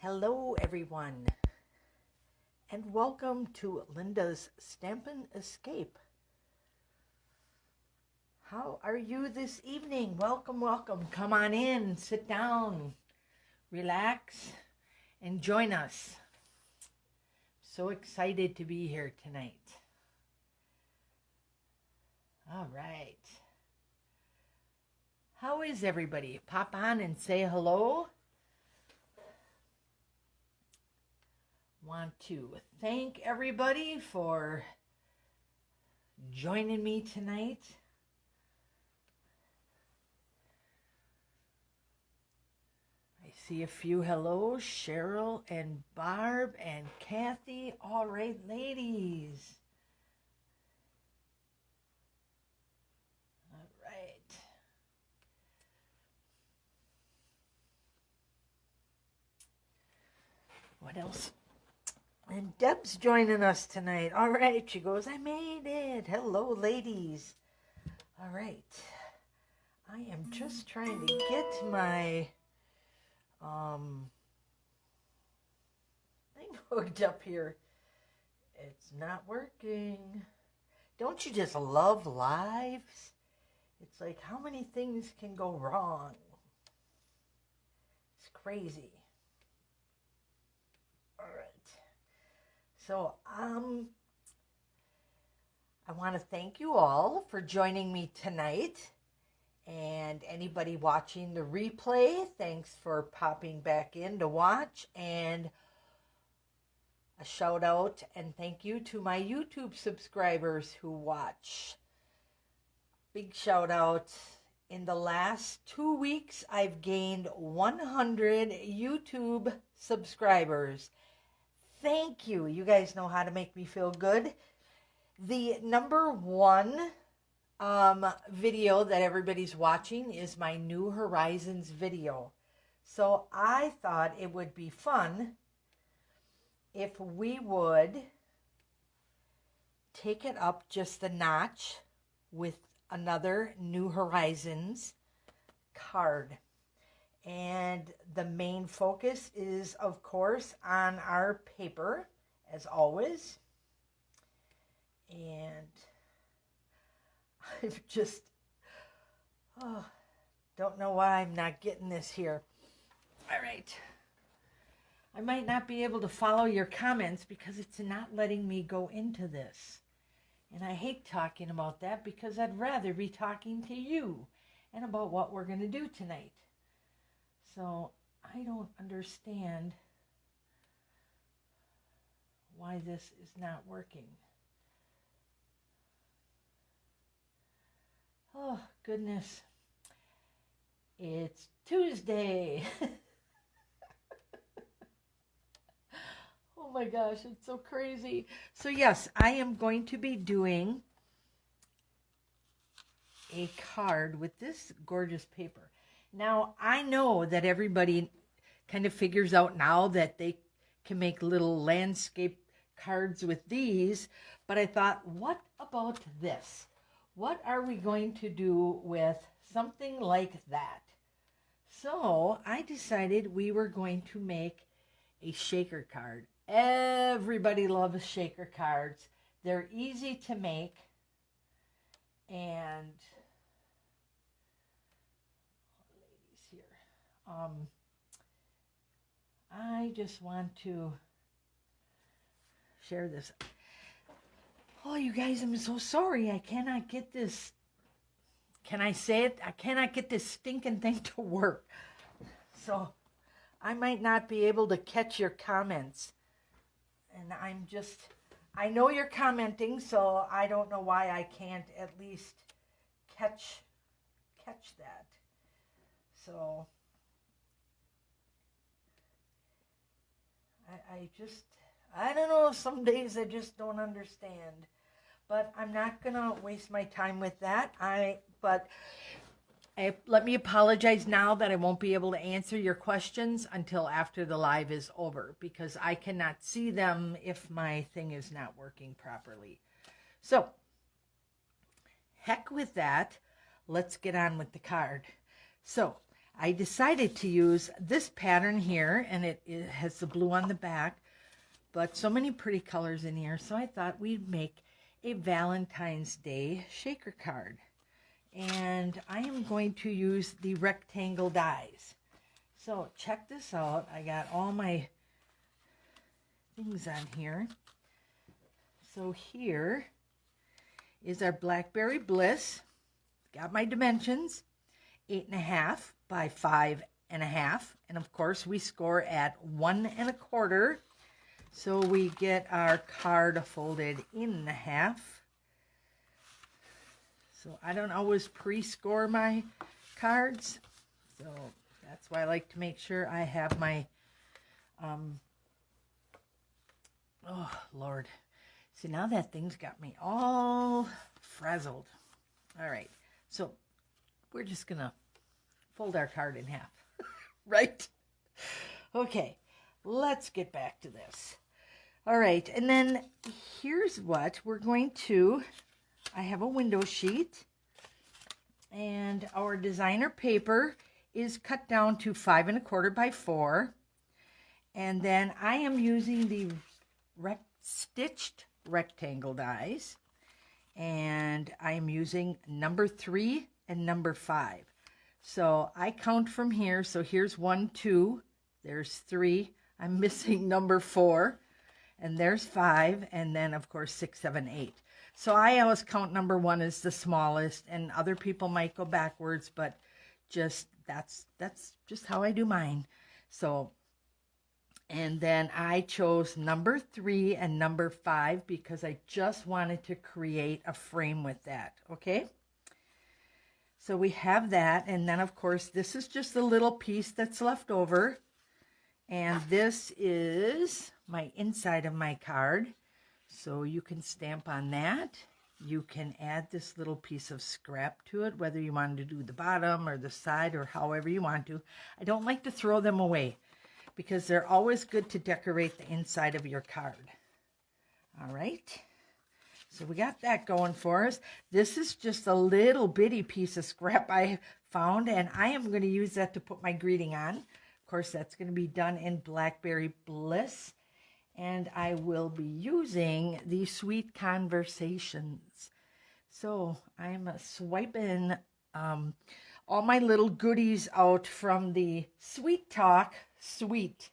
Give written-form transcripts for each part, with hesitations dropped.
Hello everyone, and welcome to Linda's Stampin' Escape. How are you this evening? Welcome, welcome. Come on in, sit down, relax, and join us. So excited to be here tonight. All right. How is everybody? Pop on and say hello. Want to thank everybody for joining me tonight. I see a few hellos, Cheryl and Barb and Kathy. All right, ladies. All right. What else? And Deb's joining us tonight. All right, she goes, I made it. Hello, ladies. All right. I am just trying to get my thing hooked up here. It's not working. Don't you just love lives? It's like, how many things can go wrong? It's crazy. All right. So, I want to thank you all for joining me tonight. And anybody watching the replay, thanks for popping back in to watch. And a shout out and thank you to my YouTube subscribers who watch. Big shout out. In the last 2 weeks, I've gained 100 YouTube subscribers. Thank you. You guys know how to make me feel good. The number one video that everybody's watching is my New Horizons video. So I thought it would be fun if we would take it up just a notch with another New Horizons card. And the main focus is, of course, on our paper, as always. And I've just, don't know why I'm not getting this here. All right. I might not be able to follow your comments because it's not letting me go into this. And I hate talking about that because I'd rather be talking to you and about what we're going to do tonight. So I don't understand why this is not working. Oh, goodness. It's Tuesday. Oh my gosh, it's so crazy. So yes, I am going to be doing a card with this gorgeous paper. Now, I know that everybody kind of figures out now that they can make little landscape cards with these, but I thought, what about this? What are we going to do with something like that? So I decided we were going to make a shaker card. Everybody loves shaker cards. They're easy to make. And ladies here, I just want to share this. Oh, you guys, I'm so sorry. I cannot get this. Can I say it? I cannot get this stinking thing to work. So I might not be able to catch your comments. And I know you're commenting, so I don't know why I can't at least catch that. So I don't know, some days I just don't understand. But I'm not going to waste my time with that. Let me apologize now that I won't be able to answer your questions until after the live is over, because I cannot see them if my thing is not working properly. So, heck with that. Let's get on with the card. So, I decided to use this pattern here, and it has the blue on the back, but so many pretty colors in here, so I thought we'd make a Valentine's Day shaker card. And I am going to use the rectangle dies. So check this out. I got all my things on here. So here is our Blackberry Bliss. Got my dimensions, 8.5 by 5.5. And of course we score at 1 1/4. So we get our card folded in half. So I don't always pre-score my cards. So that's why I like to make sure I have my, oh Lord. See, now that thing's got me all frazzled. All right, so we're just gonna fold our card in half, right? Okay, let's get back to this. All right, and then here's what we're going to, I have a window sheet, and our designer paper is cut down to 5 1/4 by 4. And then I am using the stitched rectangle dies, and I am using number 3 and number 5. So I count from here. So here's 1, 2, there's 3. I'm missing number 4, and there's 5, and then of course 6, 7, 8. So I always count number 1 as the smallest, and other people might go backwards, but just that's just how I do mine. So, and then I chose number 3 and number 5 because I just wanted to create a frame with that. Okay, so we have that, and then of course this is just a little piece that's left over, and this is my inside of my card. So you can stamp on that. You can add this little piece of scrap to it, whether you want to do the bottom or the side or however you want to. I don't like to throw them away because they're always good to decorate the inside of your card. All right. So we got that going for us. This is just a little bitty piece of scrap I found, and I am going to use that to put my greeting on. Of course, that's going to be done in Blackberry Bliss. And I will be using the Sweet Conversations. So I'm swiping all my little goodies out from the Sweet Talk Suite.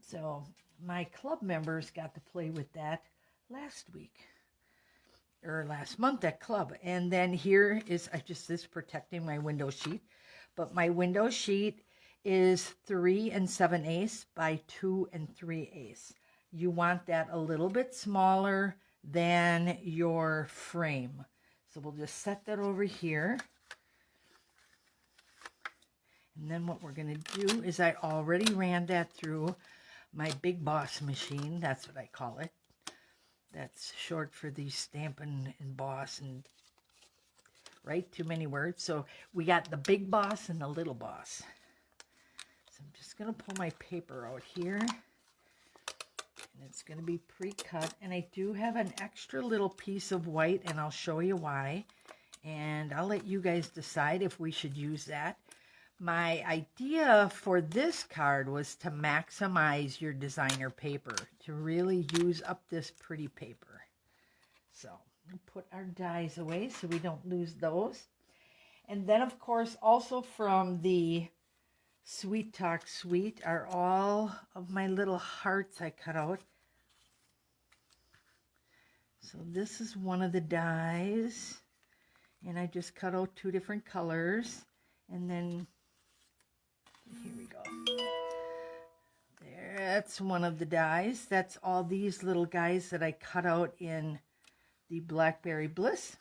So my club members got to play with that last month at club. And then here is, this protecting my window sheet. But my window sheet is 3 7/8 by 2 3/8. You want that a little bit smaller than your frame. So we'll just set that over here. And then what we're going to do is I already ran that through my Big Boss machine. That's what I call it. That's short for the Stampin' and Boss, and right, too many words. So we got the Big Boss and the Little Boss. So I'm just going to pull my paper out here. And it's going to be pre-cut, and I do have an extra little piece of white, and I'll show you why, and I'll let you guys decide if we should use that. My idea for this card was to maximize your designer paper, to really use up this pretty paper. So we'll put our dies away so we don't lose those. And then of course also from the Sweet Talk Suite are all of my little hearts I cut out. So this is one of the dies, and I just cut out 2 different colors, and then here we go. That's one of the dies. That's all these little guys that I cut out in the Blackberry Bliss.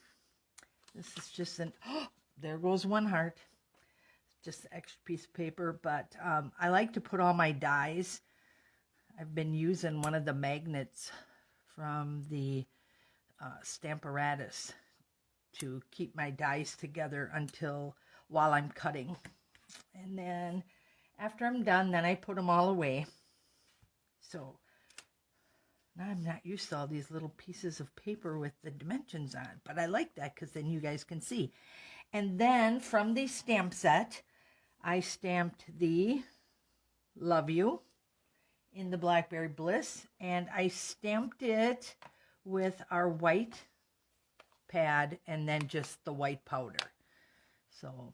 This is just an, oh, there goes one heart. Just an extra piece of paper, but I like to put all my dies. I've been using one of the magnets from the Stamparatus to keep my dies together while I'm cutting. And then after I'm done, then I put them all away. So now I'm not used to all these little pieces of paper with the dimensions on, but I like that because then you guys can see. And then from the stamp set, I stamped the Love You in the Blackberry Bliss, and I stamped it with our white pad and then just the white powder. So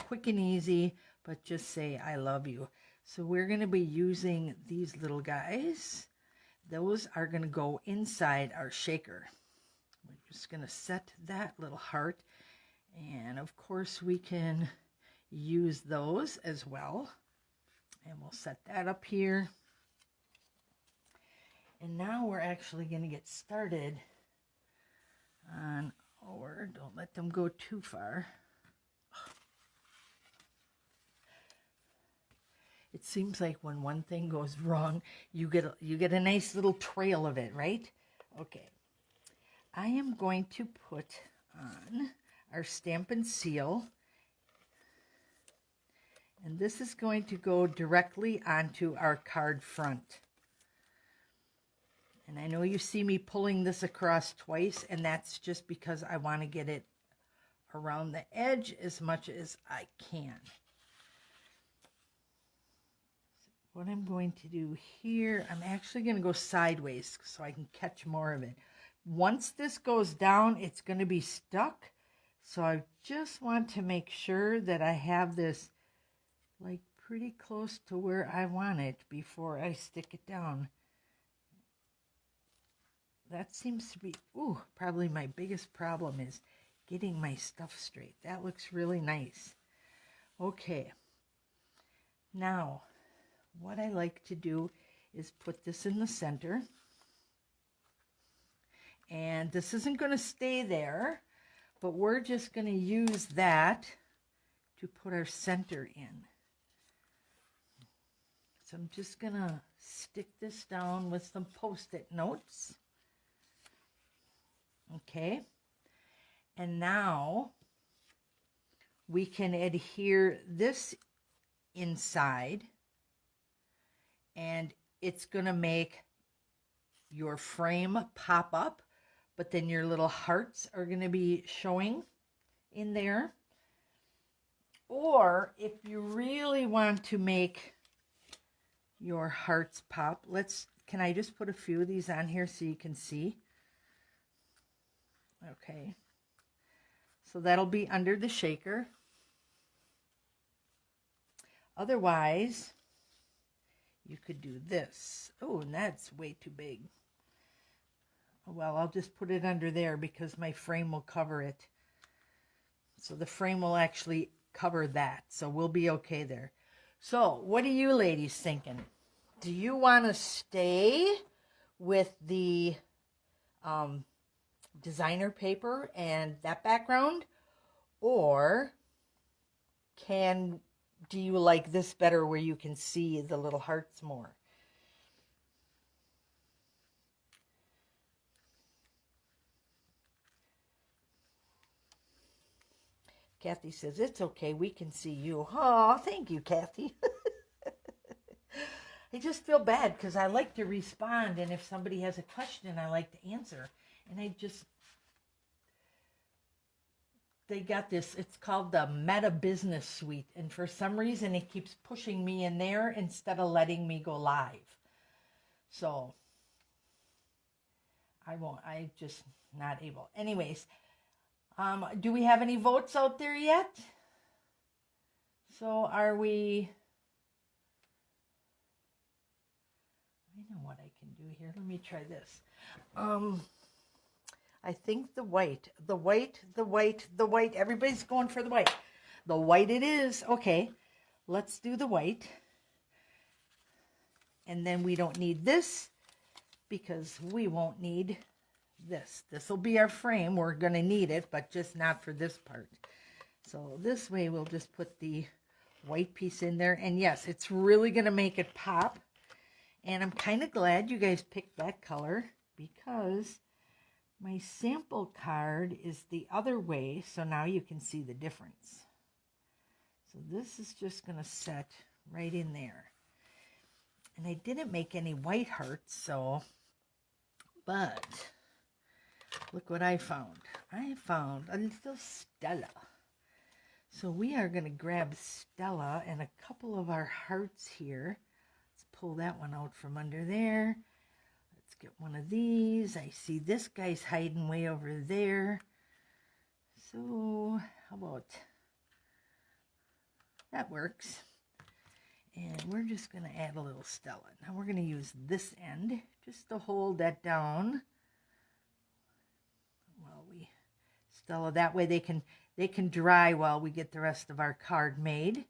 quick and easy, but just say I love you. So we're going to be using these little guys. Those are going to go inside our shaker. We're just going to set that little heart, and of course we can use those as well. And we'll set that up here. And now we're actually going to get started on our, don't let them go too far. It seems like when one thing goes wrong, you get a nice little trail of it, right? Okay. I am going to put on our Stampin' Seal. And this is going to go directly onto our card front. And I know you see me pulling this across twice, and that's just because I want to get it around the edge as much as I can. What I'm going to do here, I'm actually going to go sideways so I can catch more of it. Once this goes down, it's going to be stuck. So I just want to make sure that I have this like pretty close to where I want it before I stick it down. That seems to be, probably my biggest problem is getting my stuff straight. That looks really nice. Okay. Now, what I like to do is put this in the center. And this isn't going to stay there, but we're just going to use that to put our center in. So I'm just going to stick this down with some Post-it notes. Okay, and now we can adhere this inside, and it's going to make your frame pop up, but then your little hearts are going to be showing in there. Or if you really want to make your hearts pop, can I just put a few of these on here so you can see? Okay, so that'll be under the shaker. Otherwise, you could do this. Oh, and that's way too big. Well, I'll just put it under there because my frame will cover it. So the frame will actually cover that. So we'll be okay there. So what are you ladies thinking? Do you want to stay with the designer paper and that background, or do you like this better where you can see the little hearts more? Kathy says it's okay, we can see you. Oh, thank you, Kathy. I just feel bad because I like to respond, and if somebody has a question, I like to answer. And they got this, it's called the Meta Business Suite, and for some reason it keeps pushing me in there instead of letting me go live. So I just not able. Anyways, do we have any votes out there yet? So are we, I know what I can do here. Let me try this. I think the white, everybody's going for the white. The white it is. Okay, let's do the white. And then we don't need this because we won't need this. This will be our frame. We're going to need it, but just not for this part. So this way we'll just put the white piece in there. And yes, it's really going to make it pop. And I'm kind of glad you guys picked that color because my sample card is the other way, so now you can see the difference. So this is just going to set right in there. And I didn't make any white hearts, but look what I found. I found a little Stella. So we are going to grab Stella and a couple of our hearts here. Let's pull that one out from under there. Let's get one of these. I see this guy's hiding way over there. So how about that? Works. And we're just going to add a little Stella. Now we're going to use this end just to hold that down. While we Stella, that way they can dry while we get the rest of our card made.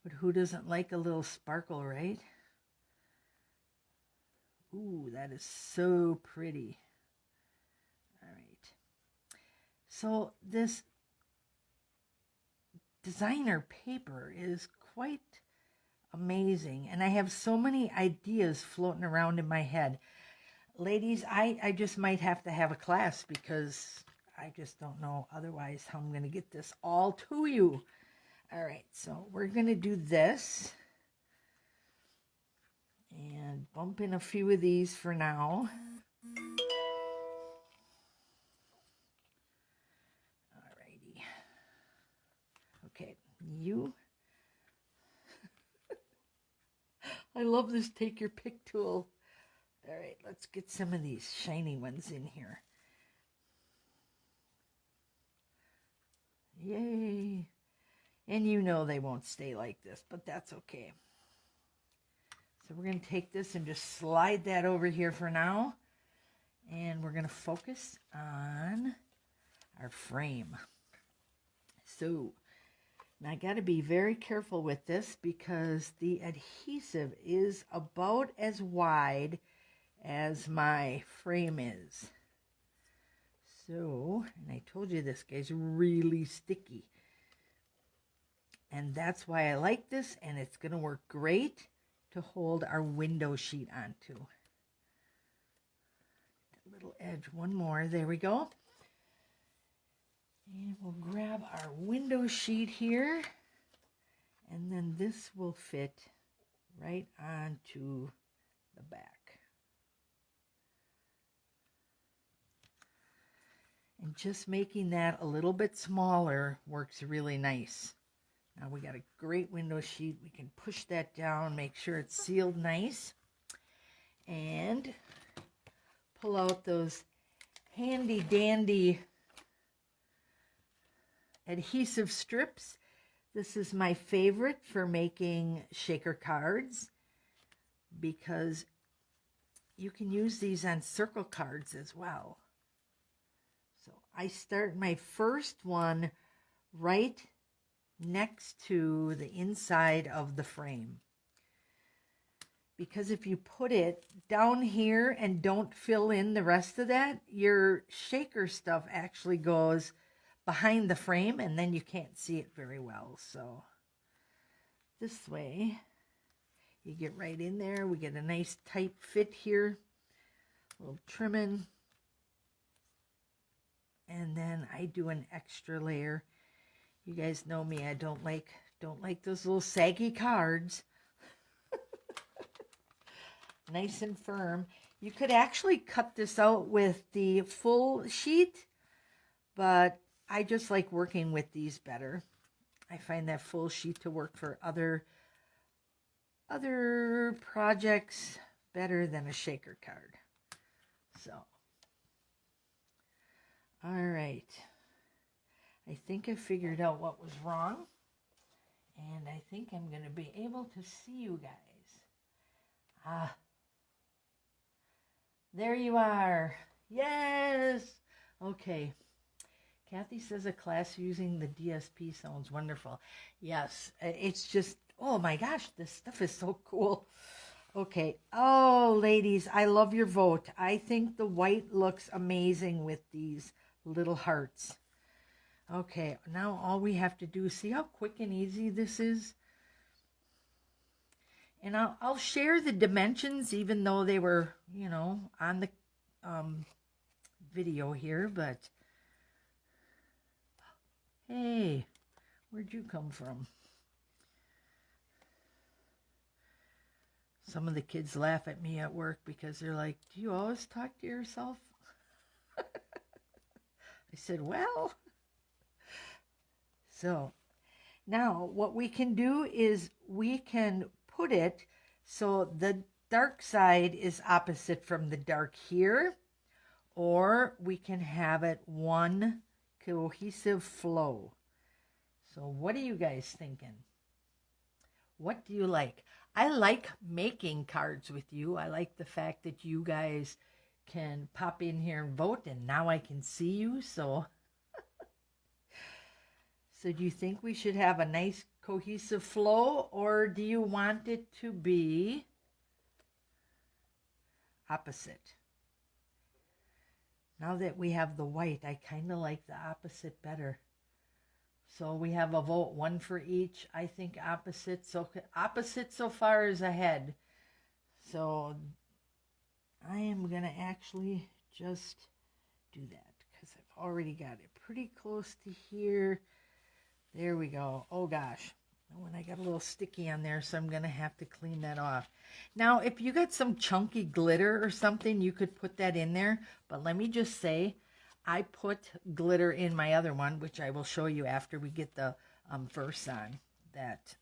But who doesn't like a little sparkle, right? Ooh, that is so pretty. All right. So this designer paper is quite amazing, and I have so many ideas floating around in my head. Ladies, I just might have to have a class because I just don't know otherwise how I'm going to get this all to you. All right, so we're going to do this and bump in a few of these for now. All righty. Okay, you. I love this take your pick tool. All right, let's get some of these shiny ones in here. Yay. And you know they won't stay like this, but that's okay. So we're going to take this and just slide that over here for now. And we're going to focus on our frame. So now I got to be very careful with this because the adhesive is about as wide as my frame is. So, and I told you this guy's really sticky. And that's why I like this, and it's going to work great to hold our window sheet onto. That little edge, one more, there we go. And we'll grab our window sheet here, and then this will fit right onto the back. And just making that a little bit smaller works really nice. Now we got a great window sheet. We can push that down, make sure it's sealed nice. And pull out those handy dandy adhesive strips. This is my favorite for making shaker cards because you can use these on circle cards as well. So I start my first one right next to the inside of the frame. Because if you put it down here and don't fill in the rest of that, your shaker stuff actually goes behind the frame and then you can't see it very well. So this way you get right in there. We get a nice tight fit here, a little trimming. And then I do an extra layer. You guys know me, I don't like those little saggy cards. Nice and firm. You could actually cut this out with the full sheet, but I just like working with these better. I find that full sheet to work for other projects better than a shaker card. So, all right. I think I figured out what was wrong, and I think I'm going to be able to see you guys. There you are. Yes. Okay. Kathy says a class using the DSP sounds wonderful. Yes, it's just, oh my gosh, this stuff is so cool. Okay. Oh, ladies, I love your vote. I think the white looks amazing with these little hearts. Okay, now all we have to do is see how quick and easy this is. And I'll share the dimensions even though they were, you know, on the video here, but hey, where'd you come from? Some of the kids laugh at me at work because they're like, do you always talk to yourself? I said, well, So now what we can do is we can put it so the dark side is opposite from the dark here, or we can have it one cohesive flow. So what are you guys thinking? What do you like? I like making cards with you. I like the fact that you guys can pop in here and vote, and now I can see you. So do you think we should have a nice cohesive flow, or do you want it to be opposite? Now that we have the white, I kind of like the opposite better. So we have a vote, one for each. I think opposite. So opposite so far is ahead. So I am going to actually just do that because I've already got it pretty close to here. There we go. Oh gosh. Oh, and I got a little sticky on there, so I'm going to have to clean that off. Now, if you got some chunky glitter or something, you could put that in there. But let me just say, I put glitter in my other one, which I will show you after we get the verse on. That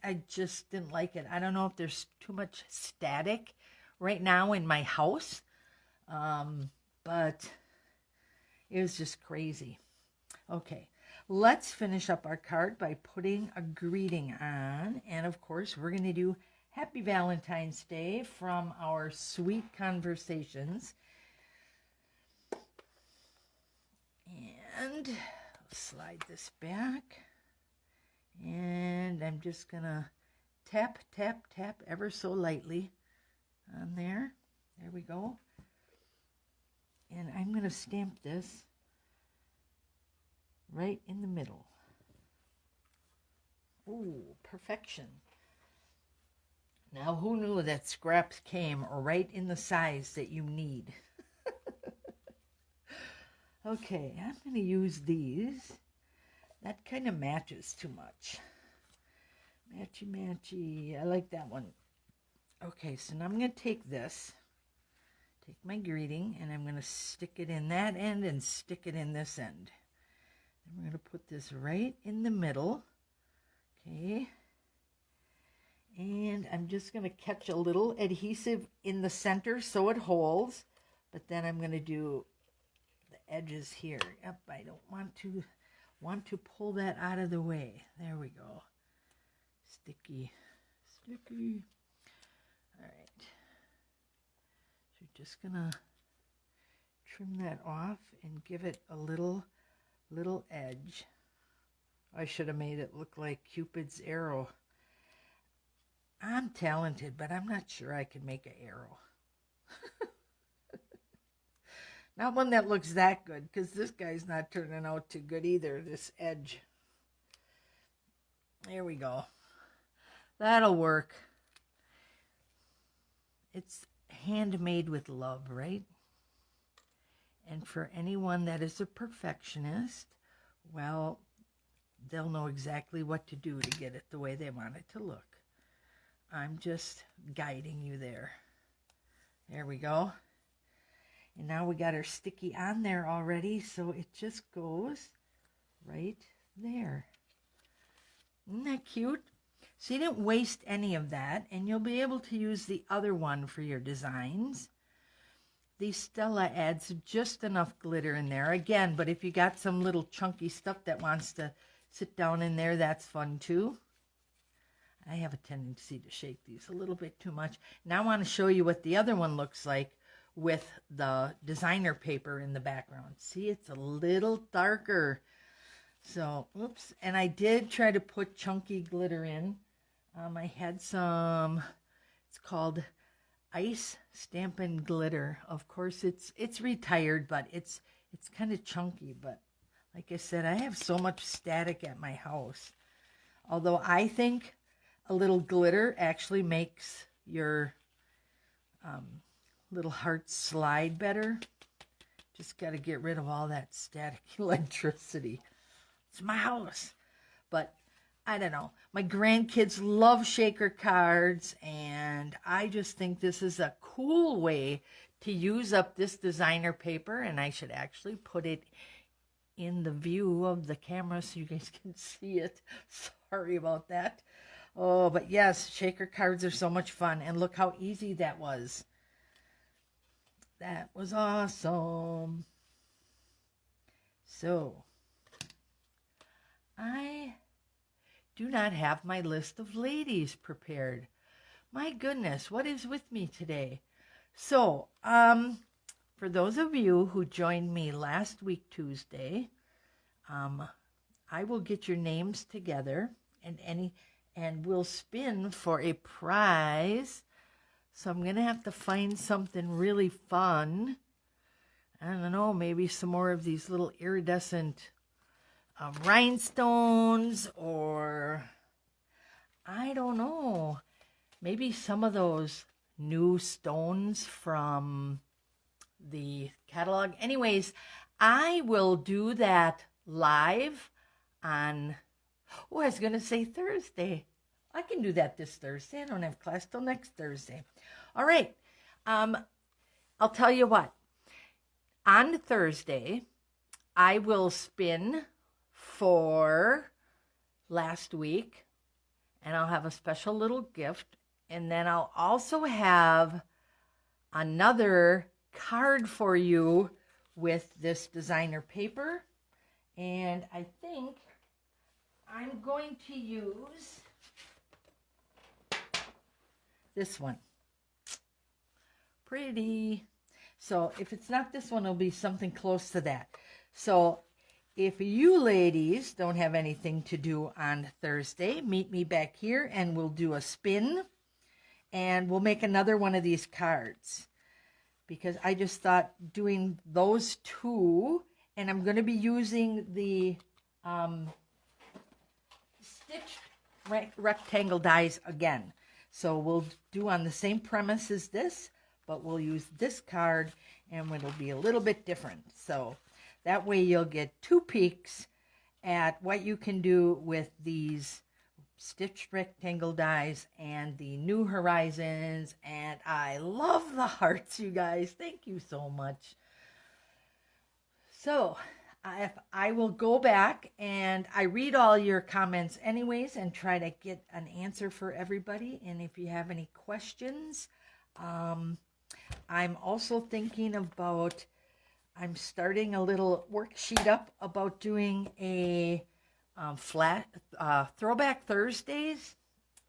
I just didn't like it. I don't know if there's too much static right now in my house, but it was just crazy. Okay, let's finish up our card by putting a greeting on. And of course, we're going to do Happy Valentine's Day from our Sweet Conversations. And slide this back, and I'm just gonna tap, tap, tap ever so lightly on there. There we go. And I'm gonna stamp this right in the middle. Ooh, perfection. Now, who knew that scraps came right in the size that you need? Okay, I'm going to use these. That kind of matches too much. Matchy, matchy. I like that one. Okay, so now I'm going to take this, take my greeting, and I'm going to stick it in that end and stick it in this end. And we're going to put this right in the middle. Okay. And I'm just going to catch a little adhesive in the center so it holds. But then I'm going to do edges here. Yep, I don't want to pull that out of the way. There we go. Sticky. All right. So just gonna trim that off and give it a little edge. I should have made it look like Cupid's arrow. I'm talented, but I'm not sure I could make an arrow. Not one that looks that good, because this guy's not turning out too good either, this edge. There we go. That'll work. It's handmade with love, right? And for anyone that is a perfectionist, well, they'll know exactly what to do to get it the way they want it to look. I'm just guiding you there. There we go. And now we got our sticky on there already, so it just goes right there. Isn't that cute? So you didn't waste any of that, and you'll be able to use the other one for your designs. The Stella adds just enough glitter in there. Again, but if you got some little chunky stuff that wants to sit down in there, that's fun too. I have a tendency to shake these a little bit too much. Now I want to show you what the other one looks like with the designer paper in the background. See, it's a little darker. So, oops. And I did try to put chunky glitter in. I had some, it's called Ice Stampin' Glitter. Of course, it's retired, but it's kind of chunky. But like I said, I have so much static at my house. Although I think a little glitter actually makes your little hearts slide better. Just got to get rid of all that static electricity. It's my house. But I don't know. My grandkids love shaker cards, and I just think this is a cool way to use up this designer paper, and I should actually put it in the view of the camera so you guys can see it. Sorry about that. Oh, but yes, shaker cards are so much fun. And look how easy that was. That was awesome. So, I do not have my list of ladies prepared. My goodness, what is with me today? So, for those of you who joined me last week, Tuesday, I will get your names together and we'll spin for a prize. So I'm going to have to find something really fun. I don't know, maybe some more of these little iridescent rhinestones, or I don't know, maybe some of those new stones from the catalog. Anyways, I will do that live on, I was going to say Thursday. I can do that this Thursday. I don't have class till next Thursday. All right. I'll tell you what. On Thursday, I will spin for last week, and I'll have a special little gift. And then I'll also have another card for you with this designer paper. And I think I'm going to use this one. Pretty. So if it's not this one, it'll be something close to that. So if you ladies don't have anything to do on Thursday, meet me back here and we'll do a spin. And we'll make another one of these cards. Because I just thought doing those two, and I'm going to be using the stitched rectangle dies again. So we'll do on the same premise as this, but we'll use this card and it'll be a little bit different. So that way you'll get 2 peeks at what you can do with these stitched rectangle dies and the New Horizons. And I love the hearts, you guys. Thank you so much. So I will go back and I read all your comments anyways and try to get an answer for everybody. And if you have any questions, I'm also thinking about, I'm starting a little worksheet up about doing a Throwback Thursdays,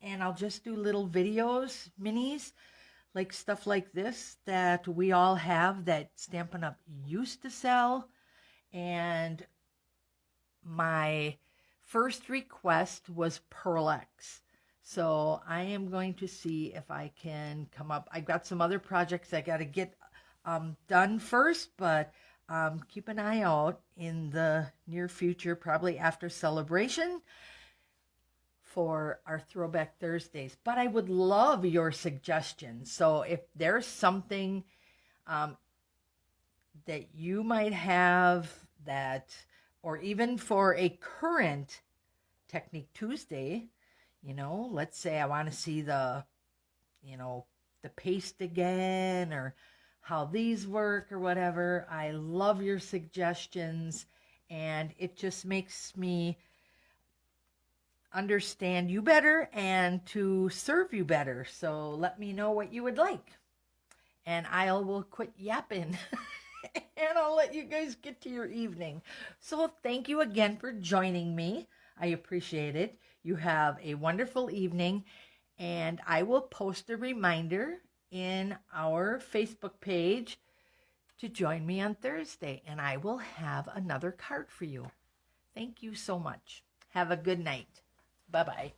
and I'll just do little videos, minis, like stuff like this that we all have that Stampin' Up! Used to sell. And my first request was Pearl X. So I am going to see if I can come up. I've got some other projects I got to get done first, but keep an eye out in the near future, probably after celebration, for our Throwback Thursdays. But I would love your suggestions. So if there's something that you might have that, or even for a current Technique Tuesday, you know, let's say I want to see the, you know, the paste again, or how these work or whatever. I love your suggestions, and it just makes me understand you better and to serve you better. So let me know what you would like, and I will quit yapping and I'll let you guys get to your evening. So thank you again for joining me. I appreciate it. You have a wonderful evening, and I will post a reminder in our Facebook page to join me on Thursday, and I will have another card for you. Thank you so much. Have a good night. Bye-bye.